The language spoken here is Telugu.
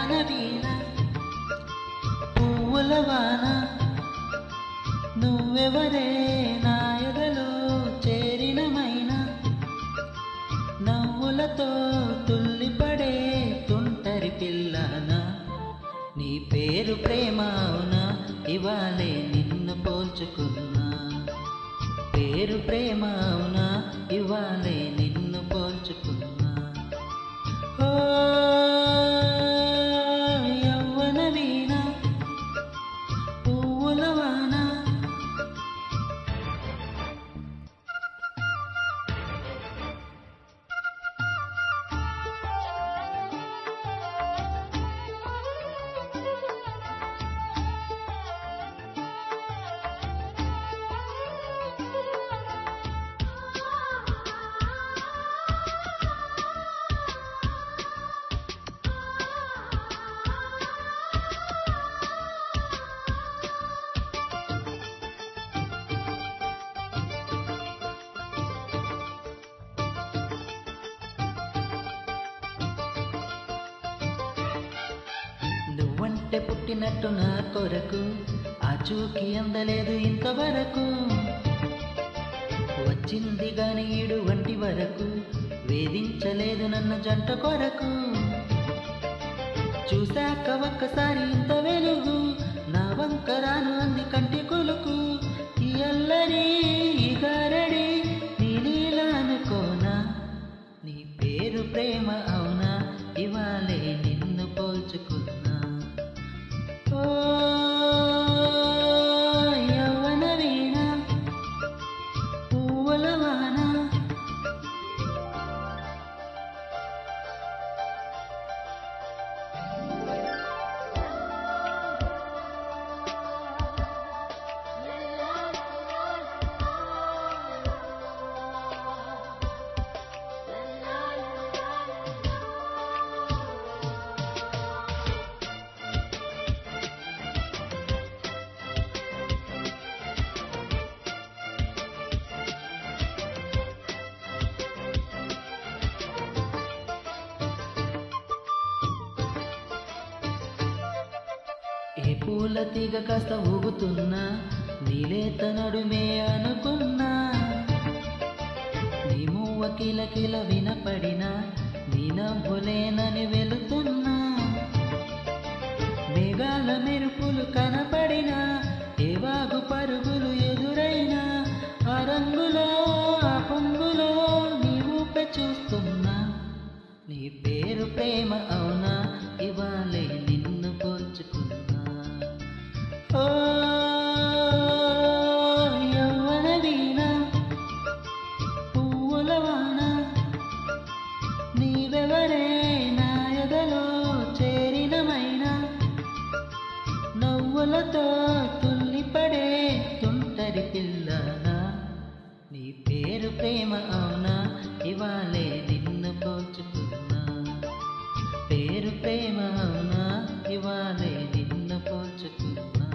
యవ్వన వీణ పువ్వుల వాన నువ్వెవరే నా ఎదలో చేరినమైన నవ్వులతో తుల్లిపడే తుంటరి పిల్లనా నీ పేరు ప్రేమ అవునా ఇవాళే నిన్ను పోల్చుకున్నా పేరు ప్రేమ అవునా ఇవాళే నిన్ను పోల్చుకున్నా ఓ యవ్వన వీణ పువ్వుల వాన నువ్వంటే పుట్టినట్టు నా కొరకు ఆ చూకి అందలేదు ఇంతవరకు వచ్చింది గాని ఈడు వంటి వరకు వేధించలేదు నన్ను జంట కొరకు చూశాక ఒక్కసారి ఇంత వెలుగు నా వంకరాను అంది కంటి కొలుకు ఈ అల్లరి ఈ గారడి నీ నీలా అనుకోనా నీ పేరు ప్రేమ అవునా ఇవాళే నిన్ను పోల్చుకున్నా ఓ యవ్వన వీణ పువ్వుల వాన ఏ పూల తీగ కాస్త ఊగుతున్నా నీలేత నడుమే అనుకున్నా నీ మువ్వ కిలకిల వినపడినా నీ నవ్వులేనని వెళుతున్నా మేఘాల మెరుపులు కనపడినా ఏ వాగు పరుగులు ఎదురైనా ఆ రంగులో ఆ పొంగులో నీ ఊపే చూస్తున్నా నీ పేరు ప్రేమ అవునా ఇవాళే నిన్ను పోల్చుకున్నా ఓ యవ్వన వీణ పువ్వుల వాన నీవెవరే నా ఎదలో చేరినమైన నవ్వులతో తుల్లిపడే తుంటరి పిల్లనా నీ పేరు ప్రేమ అవునా ఇవాళే నిన్ను పోల్చుకున్నా పేరు ప్రేమ అవునా ఇవాళే నిన్ను పోల్చుకున్నా